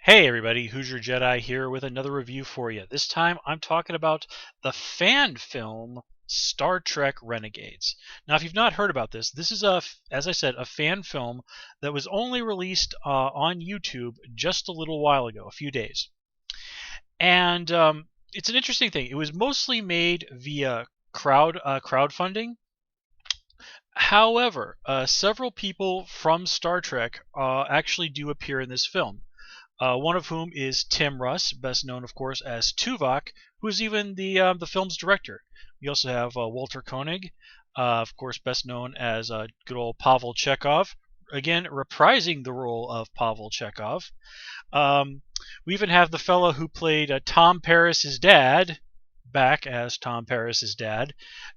Hey everybody, Hoosier Jedi here with another review for you. This time I'm talking about the fan film Star Trek Renegades. Now, if you've not heard about this, this is as I said, a fan film that was only released on YouTube just a little while ago, a few days. And it's an interesting thing. It was mostly made via crowdfunding. However, several people from Star Trek actually do appear in this film. One of whom is Tim Russ, best known, of course, as Tuvok, who is even the film's director. We also have Walter Koenig, of course, best known as good old Pavel Chekhov, again reprising the role of Pavel Chekhov. Um, we even have the fellow who played Tom Paris's dad back as Tom Paris's dad,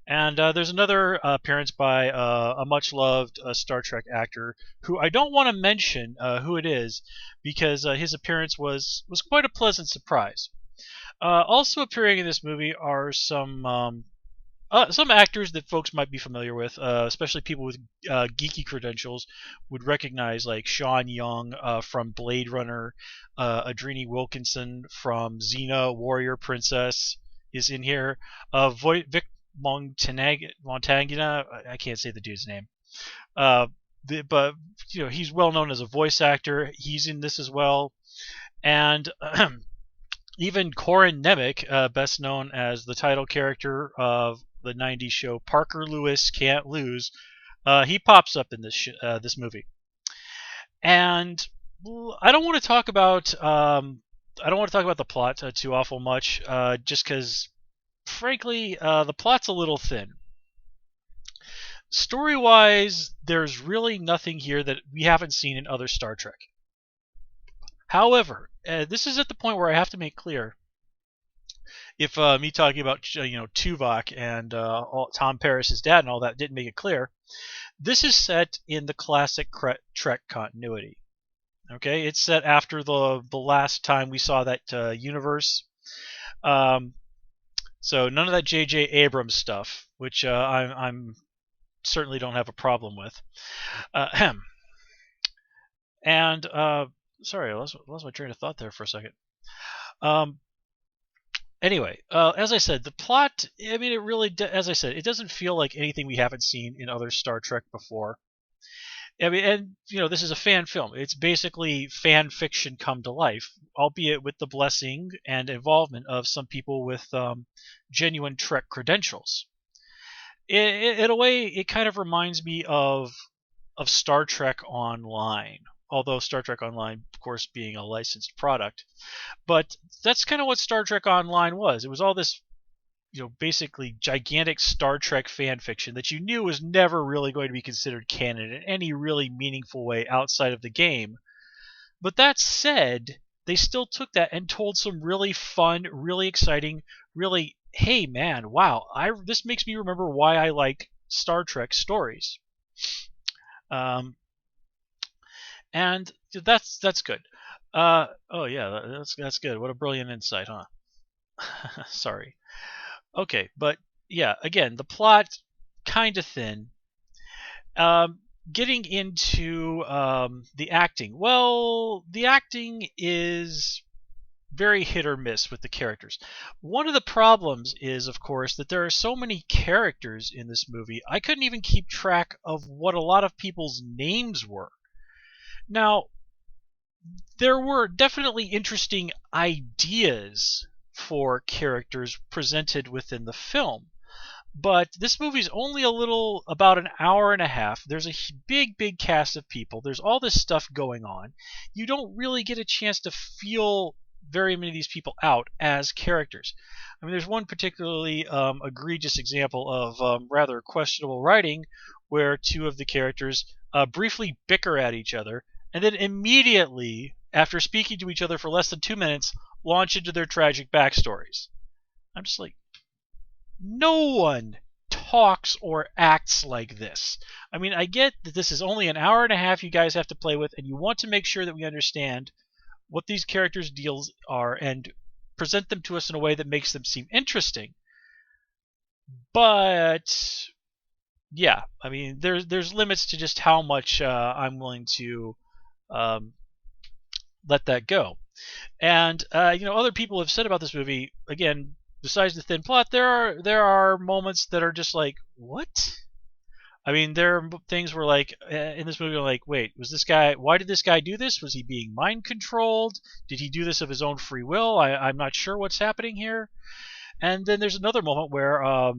and there's another appearance by a much loved Star Trek actor who I don't want to mention who it is because his appearance was quite a pleasant surprise. Also appearing in this movie are some actors that folks might be familiar with, especially people with geeky credentials, would recognize like Sean Young from Blade Runner, Adrini Wilkinson from Xena Warrior Princess is in here. Vic Montagna, I can't say the dude's name, uh, but he's well known as a voice actor. He's in this as well, and even Corin Nemec, best known as the title character of the '90s show Parker Lewis Can't Lose, he pops up in this movie. And I don't want to talk about the plot too awful much, just because, frankly, the plot's a little thin. Story-wise, there's really nothing here that we haven't seen in other Star Trek. However, this is at the point where I have to make clear if me talking about Tuvok and Tom Paris's dad and all that didn't make it clear, this is set in the classic Trek continuity. Okay, it's set after the last time we saw that universe. Um, so none of that J.J. Abrams stuff, which I'm certainly don't have a problem with. Uh, and sorry, I lost my train of thought there for a second. Um, Anyway, as I said, the plot, I mean, it really, as I said, it doesn't feel like anything we haven't seen in other Star Trek before. I mean, and, this is a fan film. It's basically fan fiction come to life, albeit with the blessing and involvement of some people with genuine Trek credentials. In a way, it kind of reminds me of Star Trek Online, although Star Trek Online, of course, being a licensed product. But that's kind of what Star Trek Online was. It was all this, basically gigantic Star Trek fan fiction that you knew was never really going to be considered canon in any really meaningful way outside of the game. But that said, they still took that and told some really fun, really exciting, really, hey man, wow, this makes me remember why I like Star Trek stories. Um, and that's good. Oh yeah, that's good. What a brilliant insight, huh? Sorry. Okay, but yeah, again, the plot kind of thin. Um, Getting into the acting. Well, the acting is very hit or miss with the characters. One of the problems is, of course, that there are so many characters in this movie. I couldn't even keep track of what a lot of people's names were. Now, there were definitely interesting ideas for characters presented within the film. But this movie's only about an hour and a half. There's a big cast of people. There's all this stuff going on. You don't really get a chance to feel very many of these people out as characters. I mean, there's one particularly egregious example of rather questionable writing where two of the characters briefly bicker at each other and then immediately, after speaking to each other for less than 2 minutes, launch into their tragic backstories. I'm just like, no one talks or acts like this. I mean, I get that this is only an hour and a half you guys have to play with, and you want to make sure that we understand what these characters' deals are and present them to us in a way that makes them seem interesting. But yeah, I mean, there's limits to just how much I'm willing to let that go. And other people have said about this movie, again, besides the thin plot, there are moments that are just like, what? I mean, there are things where, like, in this movie, like, wait, why did this guy do this? Was he being mind controlled? Did he do this of his own free will? I'm not sure what's happening here. And then there's another moment where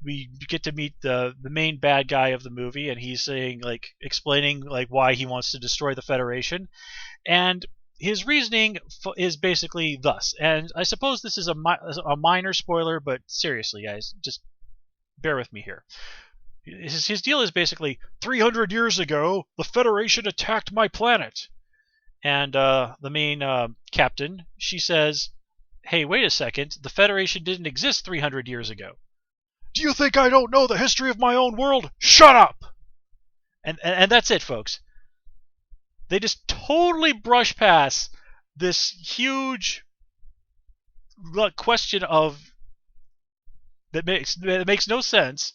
we get to meet the main bad guy of the movie, and he's saying, like, explaining, like, why he wants to destroy the Federation. And his reasoning is basically thus. And I suppose this is a minor spoiler, but seriously, guys, just bear with me here. His deal is basically 300 years ago, the Federation attacked my planet. And the main captain, she says, hey, wait a second, the Federation didn't exist 300 years ago. Do you think I don't know the history of my own world? Shut up! And that's it, folks. They just totally brush past this huge question that makes no sense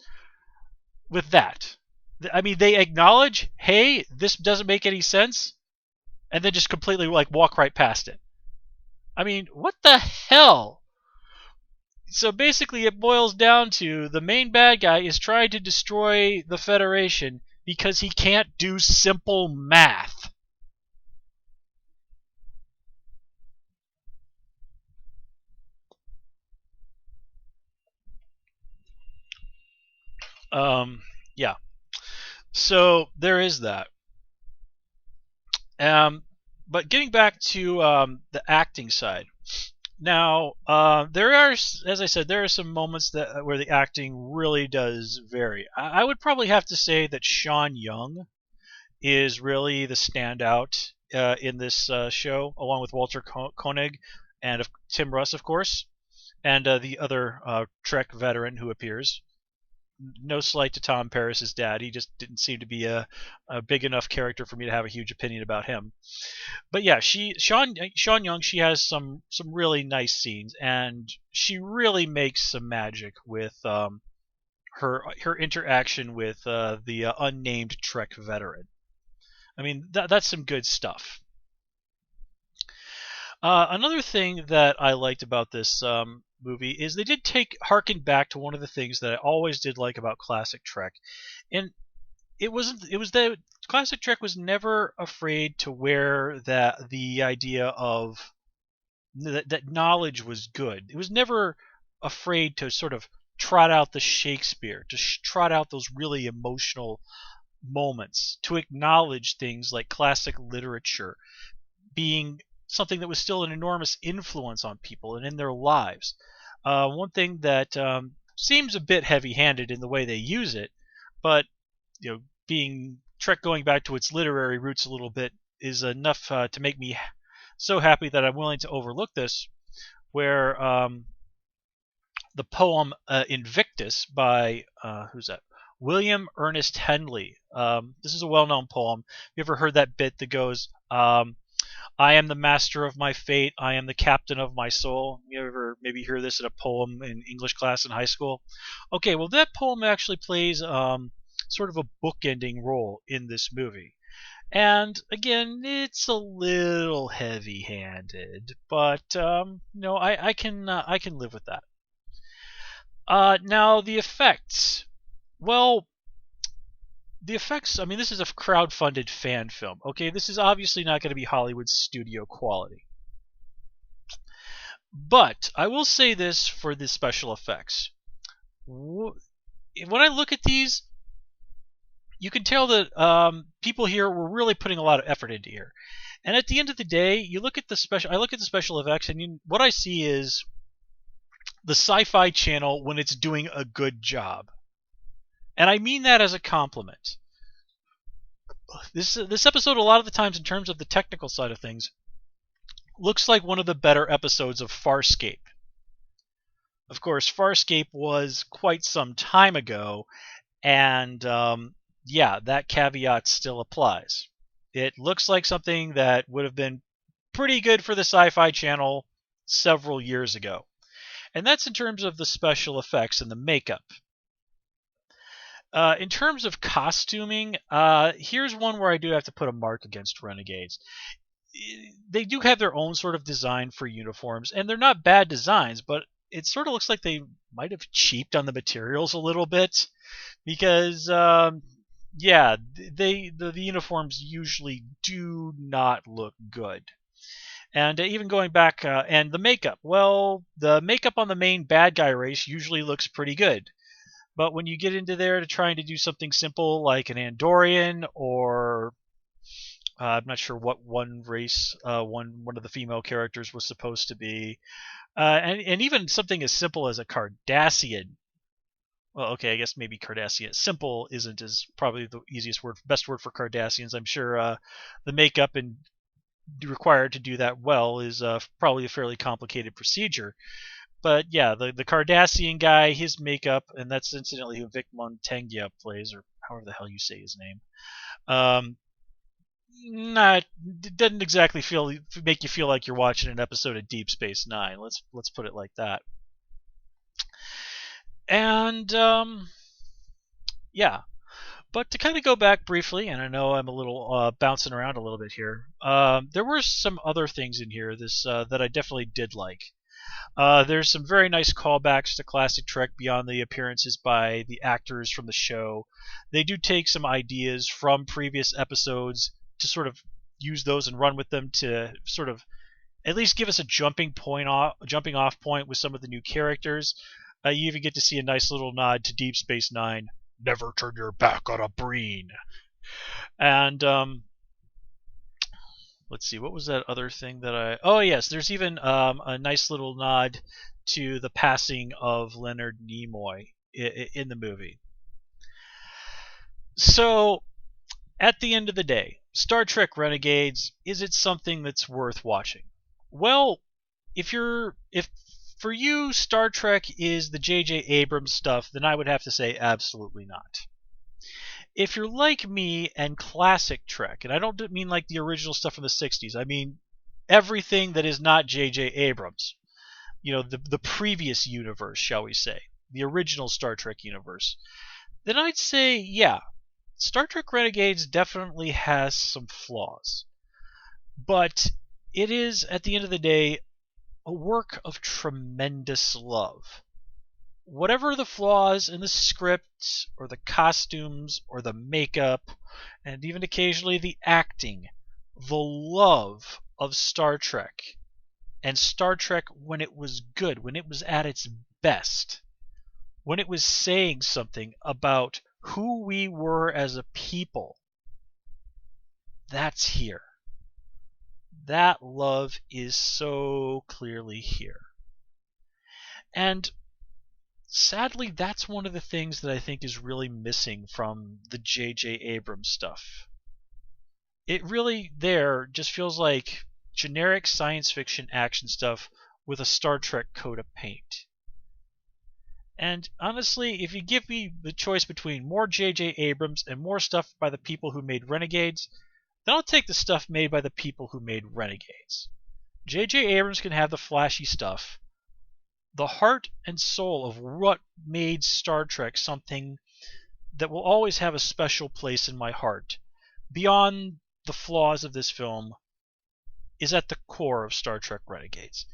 with that. I mean, they acknowledge, hey, this doesn't make any sense, and then just completely, like, walk right past it. I mean, what the hell? So basically, it boils down to the main bad guy is trying to destroy the Federation because he can't do simple math. Yeah. So there is that. But getting back to the acting side. Now, there are, as I said, there are some moments where the acting really does vary. I would probably have to say that Sean Young is really the standout in this show, along with Walter Koenig and Tim Russ, of course, and the other Trek veteran who appears. No slight to Tom Paris's dad. He just didn't seem to be a big enough character for me to have a huge opinion about him. But yeah, Sean Young, she has some really nice scenes, and she really makes some magic with her interaction with the unnamed Trek veteran. I mean, that's some good stuff. Another thing that I liked about this movie is they did harken back to one of the things that I always did like about classic Trek, and it was that classic Trek was never afraid to wear the idea of that knowledge was good. It was never afraid to sort of trot out the Shakespeare, to trot out those really emotional moments, to acknowledge things like classic literature being something that was still an enormous influence on people and in their lives. One thing that seems a bit heavy-handed in the way they use it, but being Trek going back to its literary roots a little bit is enough to make me so happy that I'm willing to overlook this, where the poem Invictus by, who's that? William Ernest Henley. This is a well-known poem. You ever heard that bit that goes, I am the master of my fate, I am the captain of my soul? You ever maybe hear this in a poem in English class in high school? Okay, well, that poem actually plays sort of a bookending role in this movie. And again, it's a little heavy-handed, but I can live with that. Now the effects. Well, the effects. I mean, this is a crowd-funded fan film. Okay, this is obviously not going to be Hollywood studio quality. But I will say this for the special effects. When I look at these, you can tell that people here were really putting a lot of effort into here. And at the end of the day, you look at the special. I look at the special effects, and what I see is the Sci-Fi Channel when it's doing a good job. And I mean that as a compliment. This episode, a lot of the times, in terms of the technical side of things, looks like one of the better episodes of Farscape. Of course, Farscape was quite some time ago, and yeah, that caveat still applies. It looks like something that would have been pretty good for the Sci-Fi Channel several years ago. And that's in terms of the special effects and the makeup. In terms of costuming, here's one where I do have to put a mark against Renegades. they do have their own sort of design for uniforms, and they're not bad designs, but it sort of looks like they might have cheaped on the materials a little bit because, yeah, the uniforms usually do not look good. And even going back, and the makeup. Well, the makeup on the main bad guy race usually looks pretty good. But when you get into there to trying to do something simple like an Andorian or I'm not sure what one race one of the female characters was supposed to be, and even something as simple as a Cardassian. Well, okay, I guess maybe Cardassian. Simple isn't as probably the easiest word, best word for Cardassians. I'm sure the makeup and required to do that well is probably a fairly complicated procedure. But yeah, the Cardassian guy, his makeup, and that's incidentally who Vic Montagna plays, or however the hell you say his name. Not doesn't exactly make you feel like you're watching an episode of Deep Space Nine. Let's put it like that. And yeah, but to kind of go back briefly, and I know I'm a little bouncing around a little bit here. There were some other things in here that I definitely did like. There's some very nice callbacks to classic Trek beyond the appearances by the actors from the show. They do take some ideas from previous episodes to sort of use those and run with them to sort of at least give us a jumping off point with some of the new characters. You even get to see a nice little nod to Deep Space Nine. Never turn your back on a Breen. And let's see, what was that other thing that I? Oh yes, there's even a nice little nod to the passing of Leonard Nimoy in the movie. So, at the end of the day, Star Trek Renegades, is it something that's worth watching? Well, if for you Star Trek is the J.J. Abrams stuff, then I would have to say absolutely not. If you're like me and classic Trek, and I don't mean like the original stuff from the 60s, I mean everything that is not J.J. Abrams, the previous universe, shall we say, the original Star Trek universe, then I'd say, yeah, Star Trek Renegades definitely has some flaws. But it is, at the end of the day, a work of tremendous love. Whatever the flaws in the script or the costumes or the makeup and even occasionally the acting, the love of Star Trek and Star Trek when it was good, when it was at its best, when it was saying something about who we were as a people, that's here. That love is so clearly here. And sadly, that's one of the things that I think is really missing from the J.J. Abrams stuff. It really there just feels like generic science fiction action stuff with a Star Trek coat of paint. And honestly, if you give me the choice between more J.J. Abrams and more stuff by the people who made Renegades, then I'll take the stuff made by the people who made Renegades. J.J. Abrams can have the flashy stuff. The heart and soul of what made Star Trek something that will always have a special place in my heart, beyond the flaws of this film, is at the core of Star Trek Renegades.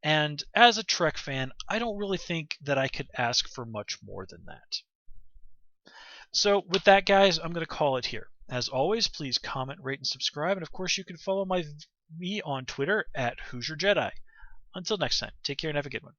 And as a Trek fan, I don't really think that I could ask for much more than that. So with that, guys, I'm going to call it here. As always, please comment, rate, and subscribe. And of course, you can follow me on Twitter at Hoosier Jedi. Until next time, take care and have a good one.